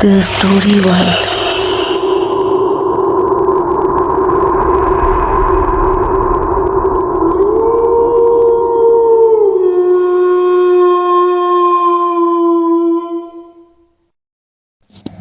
The Story World.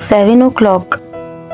7 o'clock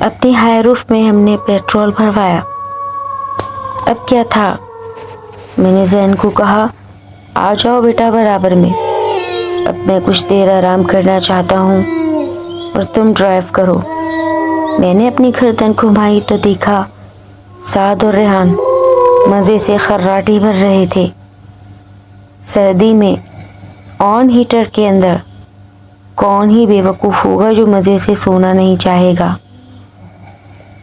اپنی high روف میں ہم نے پیٹرول بھروایا۔ اب کیا تھا؟ میں نے زین کو کہا، آ جاؤ بیٹا برابر میں، اب میں کچھ دیر آرام کرنا چاہتا ہوں اور تم ڈرائیو کرو۔ میں نے اپنی گردن گھمائی تو دیکھا سعد اور ریحان مزے سے خراٹی بھر رہے تھے۔ سردی میں آن ہیٹر کے اندر کون ہی بے وقوف ہوگا جو مزے سے سونا نہیں چاہے گا۔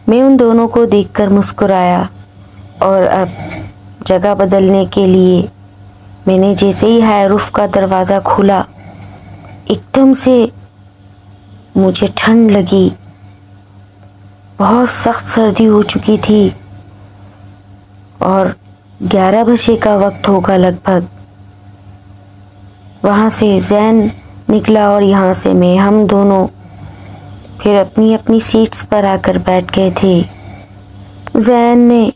میں ان دونوں کو دیکھ کر مسکرایا اور اب جگہ بدلنے کے لیے میں نے جیسے ہی ہائی روف کا دروازہ کھولا، ایک دم سے مجھے ٹھنڈ لگی۔ بہت سخت سردی ہو چکی تھی اور 11 بجے کا وقت ہوگا لگ بھگ۔ وہاں سے زین نکلا اور یہاں سے میں، ہم دونوں پھر اپنی اپنی سیٹس پر آ کر بیٹھ گئے تھے۔ زین نے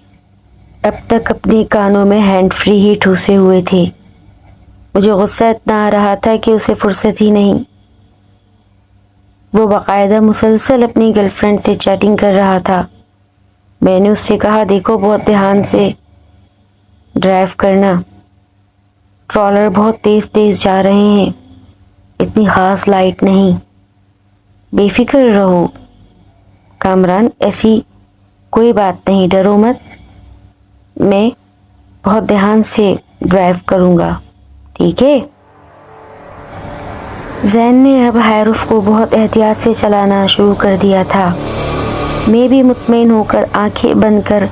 اب تک اپنے کانوں میں ہینڈ فری ہی ٹھوسے ہوئے تھے۔ مجھے غصہ اتنا آ رہا تھا کہ اسے فرصت ہی نہیں۔ وہ باقاعدہ مسلسل اپنی گرل فرینڈ سے چیٹنگ کر رہا تھا۔ میں نے اس سے کہا، دیکھو بہت دھیان سے ڈرائیو کرنا، ٹرالر بہت تیز تیز جا رہے ہیں، اتنی خاص لائٹ نہیں، بے فکر رہو۔ کامران ایسی کوئی بات نہیں، ڈرو مت، میں بہت دھیان سے ڈرائیو کروں گا، ٹھیک ہے؟ زین نے اب ہائی روف کو بہت احتیاط سے چلانا شروع کر دیا تھا۔ میں بھی مطمئن ہو کر آنکھیں بند کر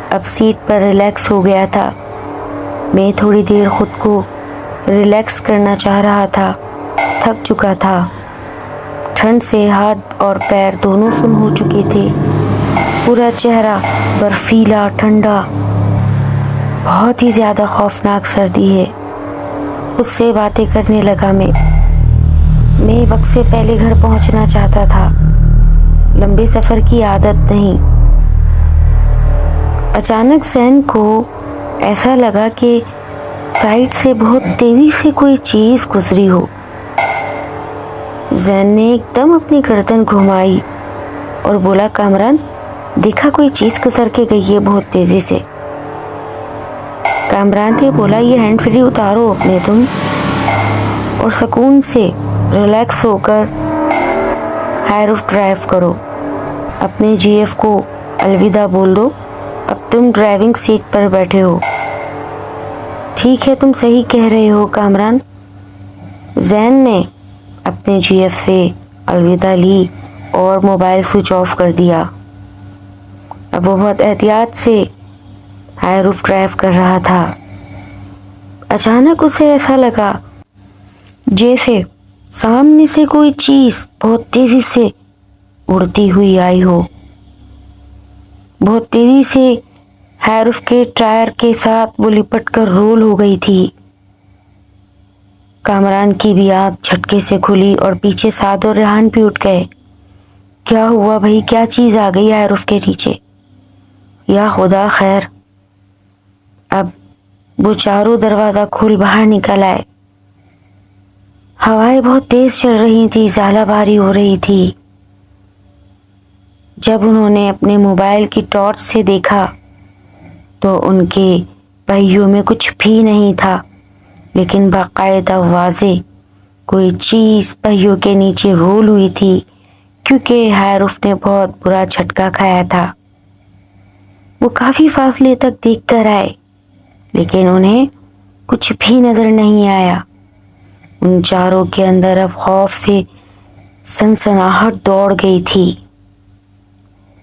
اب سیٹ پر ریلیکس ہو گیا تھا۔ میں تھوڑی دیر خود کو ریلیکس کرنا چاہ رہا تھا، تھک چکا تھا، ٹھنڈ سے ہاتھ اور پیر دونوں سن ہو چکے تھے، پورا چہرہ برفیلا ٹھنڈا، بہت ہی زیادہ خوفناک سردی ہے۔ خود سے باتیں کرنے لگا میں وقت سے پہلے گھر پہنچنا چاہتا تھا، لمبے سفر کی عادت نہیں۔ اچانک زین کو ایسا لگا کہ سائڈ سے بہت تیزی سے کوئی چیز گزری ہو۔ زین نے ایک دم اپنی گردن گھمائی اور بولا، کامران دیکھا کوئی چیز گزر کے گئی ہے بہت تیزی سے۔ کامران نے بولا، یہ ہینڈ فری اتارو اپنے تم اور سکون سے ریلیکس ہو کر ہائی روف ڈرائیو کرو، اپنے جی ایف کو الوداع بول دو، اب تم ڈرائیونگ سیٹ پر بیٹھے ہو۔ ٹھیک ہے، تم صحیح کہہ رہے ہو کامران۔ زین نے اپنے جی ایف سے الوداع لی اور موبائل سوئچ آف کر دیا۔ اب وہ بہت احتیاط سے ہائی روف ڈرائیو کر رہا تھا۔ اچانک اسے ایسا لگا جیسے سامنے سے کوئی چیز بہت تیزی سے اڑتی ہوئی آئی ہو، بہت تیزی سے ہائی روف کے ٹائر کے ساتھ وہ لپٹ کر رول ہو گئی تھی۔ کامران کی بھی آنکھ جھٹکے سے کھلی اور پیچھے سعد اور ریحان بھی اٹھ گئے۔ کیا ہوا بھائی، کیا چیز آ گئی ہائی روف کے نیچے؟ یا خدا خیر! اب وہ چاروں دروازہ کھول باہر نکل آئے۔ ہوائیں بہت تیز چل رہی تھی، ژالہ باری ہو رہی تھی۔ جب انہوں نے اپنے موبائل کی ٹارچ سے دیکھا تو ان کے پہیوں میں کچھ بھی نہیں تھا، لیکن باقاعدہ واضح کوئی چیز پہیوں کے نیچے رول ہوئی تھی، کیونکہ ہائی روف نے بہت برا جھٹکا کھایا تھا۔ وہ کافی فاصلے تک دیکھ کر آئے، لیکن انہیں کچھ بھی نظر نہیں آیا۔ ان چاروں کے اندر اب خوف سے سنسناہٹ دوڑ گئی تھی،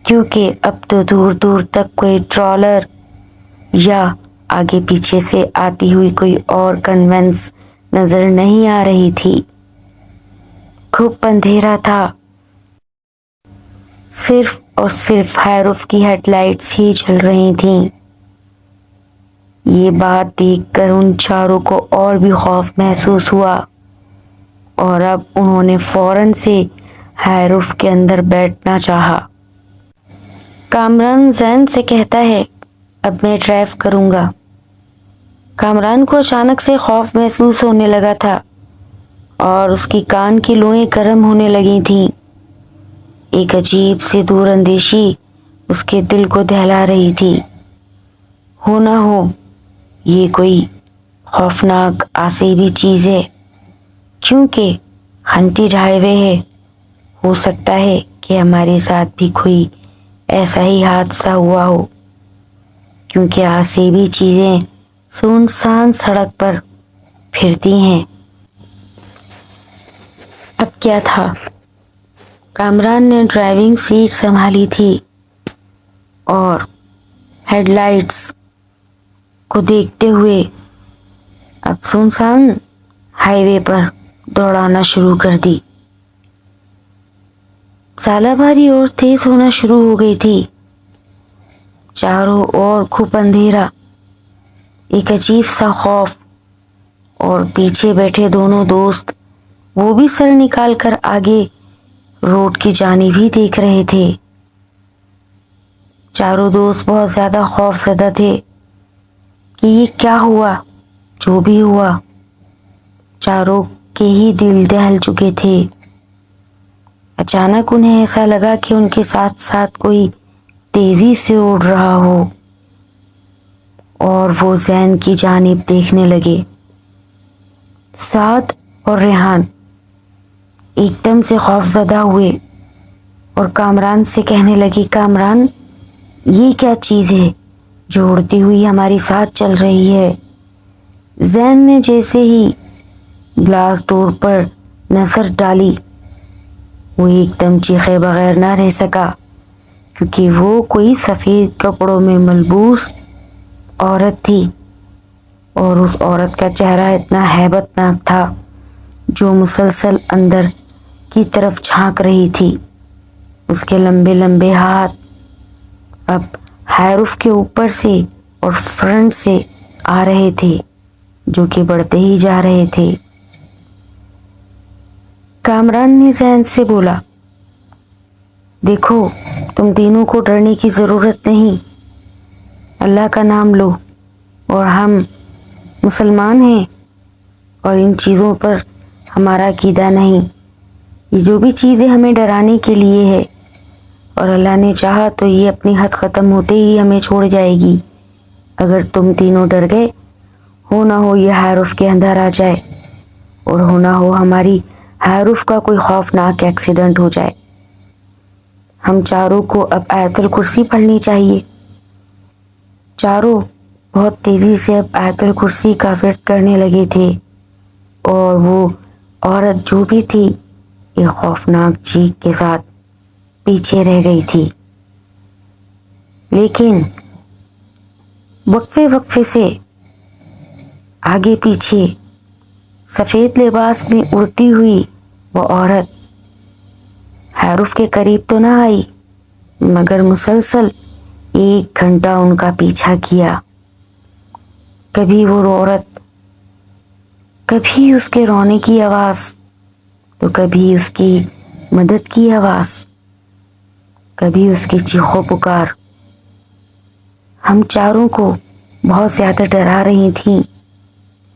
کیونکہ اب تو دور دور تک کوئی ٹرالر یا آگے پیچھے سے آتی ہوئی کوئی اور کنوینس نظر نہیں آ رہی تھی۔ خوب اندھیرا تھا، صرف اور صرف ہائی روف کی ہیڈ لائٹس ہی جل رہی تھیں۔ یہ بات دیکھ کر ان چاروں کو اور بھی خوف محسوس ہوا اور اب انہوں نے فوراً سے ہائی روف کے اندر بیٹھنا چاہا۔ کامران زین سے کہتا ہے، اب میں ڈرائیو کروں گا۔ کامران کو اچانک سے خوف محسوس ہونے لگا تھا اور اس کی کان کی لوئیں گرم ہونے لگی تھیں۔ ایک عجیب سی دور اندیشی اس کے دل کو دہلا رہی تھی۔ ہو نہ ہو یہ کوئی خوفناک آسیبی چیز ہے، کیونکہ ہنٹیڈ ہائی وے ہے۔ ہو سکتا ہے کہ ہمارے ساتھ بھی کوئی ایسا ہی حادثہ ہوا ہو، کیونکہ آسیبی چیزیں سنسان سڑک پر پھرتی ہیں۔ اب کیا تھا؟ کامران نے ڈرائیونگ سیٹ سنبھالی تھی اور ہیڈ لائٹس کو دیکھتے ہوئے اب سنسان ہائی وے پر دوڑانا شروع کر دی۔ سالہ باری اور تیز ہونا شروع ہو گئی تھی۔ چاروں اور گھپ اندھیرا، ایک عجیب سا خوف، اور پیچھے بیٹھے دونوں دوست وہ بھی سر نکال کر آگے روڈ کی جانب ہی دیکھ رہے تھے۔ چاروں دوست بہت زیادہ خوف زدہ تھے کہ یہ کیا ہوا۔ جو بھی ہوا، چاروں کے ہی دل دہل چکے تھے۔ اچانک انہیں ایسا لگا کہ ان کے ساتھ ساتھ کوئی تیزی سے اڑ رہا ہو، اور وہ زین کی جانب دیکھنے لگے۔ سعد اور ریحان ایک دم سے خوف زدہ ہوئے اور کامران سے کہنے لگے، کامران یہ کیا چیز ہے جو اڑتی ہوئی ہمارے ساتھ چل رہی ہے؟ زین نے جیسے ہی گلاس ڈور پر نظر ڈالی، وہ ایک دم چیخے بغیر نہ رہ سکا، کیونکہ وہ کوئی سفید کپڑوں میں ملبوس عورت تھی، اور اس عورت کا چہرہ اتنا ہیبت ناک تھا جو مسلسل اندر کی طرف جھانک رہی تھی۔ اس کے لمبے لمبے ہاتھ اب ہائی روف کے اوپر سے اور فرنٹ سے آ رہے تھے، جو کہ بڑھتے ہی جا رہے تھے۔ کامران نے زین سے بولا، دیکھو تم تینوں کو ڈرنے کی ضرورت نہیں، اللہ کا نام لو، اور ہم مسلمان ہیں اور ان چیزوں پر ہمارا عقیدہ نہیں۔ یہ جو بھی چیزیں ہمیں ڈرانے کے لیے ہے، اور اللہ نے چاہا تو یہ اپنی حد ختم ہوتے ہی ہمیں چھوڑ جائے گی۔ اگر تم تینوں ڈر گئے، ہو نہ ہو یہ ہائی روف کے اندر آ جائے، اور ہو نہ ہو ہماری ہائی روف کا کوئی خوفناک ایکسیڈنٹ ہو جائے۔ ہم چاروں کو اب آیت الکرسی پڑھنی چاہیے۔ چاروں بہت تیزی سے اب آیت الکرسی کا ورد کرنے لگے تھے، اور وہ عورت جو بھی تھی ایک خوفناک چیخ کے ساتھ پیچھے رہ گئی تھی۔ لیکن وقفے وقفے سے آگے پیچھے سفید لباس میں اڑتی ہوئی وہ عورت ہائی روف کے قریب تو نہ آئی، مگر مسلسل 1 گھنٹہ ان کا پیچھا کیا۔ کبھی وہ عورت، کبھی اس کے رونے کی آواز، تو کبھی اس کی مدد کی آواز، کبھی اس کی چیخو پکار ہم چاروں کو بہت زیادہ ڈرا رہی تھیں۔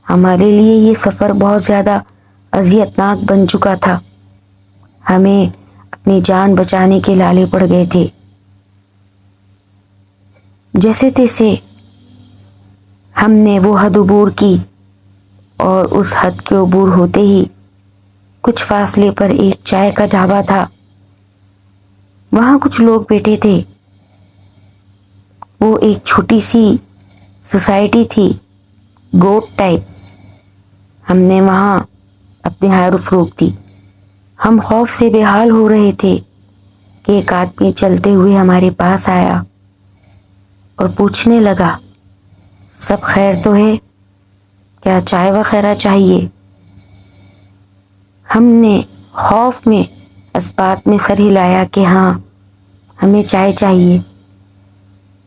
ہمارے لیے یہ سفر بہت زیادہ اذیتناک بن چکا تھا۔ ہمیں اپنی جان بچانے کے لالے پڑ گئے تھے۔ جیسے تیسے ہم نے وہ حد عبور کی، اور اس حد کے عبور ہوتے ہی کچھ فاصلے پر ایک چائے کا ڈھابا تھا۔ وہاں کچھ لوگ بیٹھے تھے۔ وہ ایک چھوٹی سی سوسائٹی تھی، گوٹ ٹائپ۔ ہم نے وہاں اپنی ہائی روف روک دی۔ ہم خوف سے بے حال ہو رہے تھے کہ ایک آدمی چلتے ہوئے ہمارے پاس آیا اور پوچھنے لگا، سب خیر تو ہے؟ کیا چائے وغیرہ چاہیے؟ ہم نے خوف میں اس بات میں سر ہلایا کہ ہاں ہمیں چائے چاہیے۔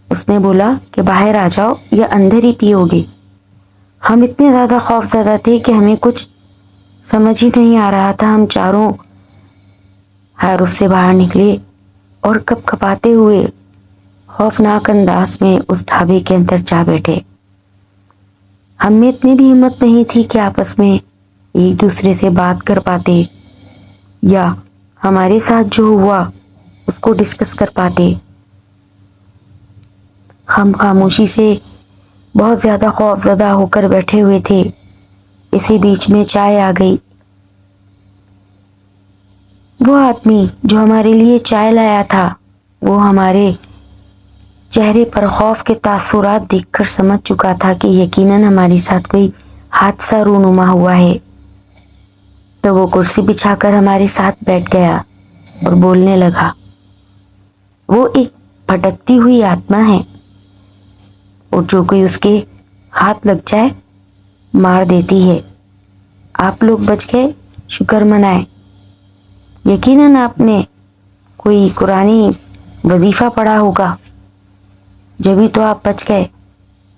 اس نے بولا کہ باہر آ جاؤ یا اندر ہی پیو گے؟ ہم اتنے زیادہ خوف زدہ تھے کہ ہمیں کچھ سمجھ ہی نہیں آ رہا تھا۔ ہم چاروں ہائی روف سے باہر نکلے اور کپ کپاتے ہوئے خوفناک انداز میں اس ڈھابے کے اندر جا بیٹھے۔ ہم میں اتنی بھی ہمت نہیں تھی کہ آپس میں ایک دوسرے سے بات کر پاتے، یا ہمارے ساتھ جو ہوا اس کو ڈسکس کر پاتے. ہم خاموشی سے بہت زیادہ خوف زدہ ہو کر بیٹھے ہوئے تھے. اسی بیچ میں چائے آ گئی. وہ آدمی جو ہمارے لیے چائے لایا تھا وہ ہمارے چہرے پر خوف کے تاثرات دیکھ کر سمجھ چکا تھا کہ یقیناً ہمارے ساتھ کوئی حادثہ رونما ہوا ہے. تو وہ کرسی بچھا کر ہمارے ساتھ بیٹھ گیا اور بولنے لگا. وہ ایک بھٹکتی ہوئی آتما ہے اور جو کوئی اس کے ہاتھ لگ جائے مار دیتی ہے. آپ لوگ بچ گئے، شکر منائے. یقیناً آپ نے کوئی قرآنی وظیفہ پڑھا ہوگا جبھی تو آپ بچ گئے،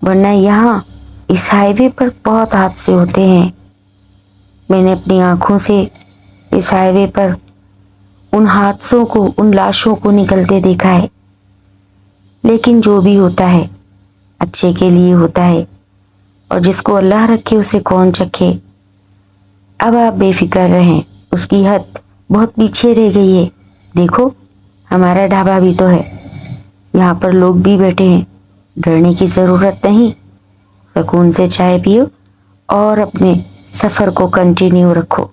ورنہ یہاں اس ہائی وے پر بہت حادثے ہوتے ہیں. میں نے اپنی آنکھوں سے اس ہائی وے پر ان حادثوں کو، ان لاشوں کو نکلتے دیکھا ہے. لیکن جو بھی ہوتا ہے اچھے کے لیے ہوتا ہے، اور جس کو اللہ رکھے اسے کون چکھے. اب آپ بے فکر رہیں، اس کی حد بہت پیچھے رہ گئی ہے. دیکھو ہمارا ڈھابا بھی تو ہے، یہاں پر لوگ بھی بیٹھے ہیں. ڈرنے کی ضرورت نہیں. سکون سے چائے پیو اور اپنے سفر کو کنٹینیو رکھو.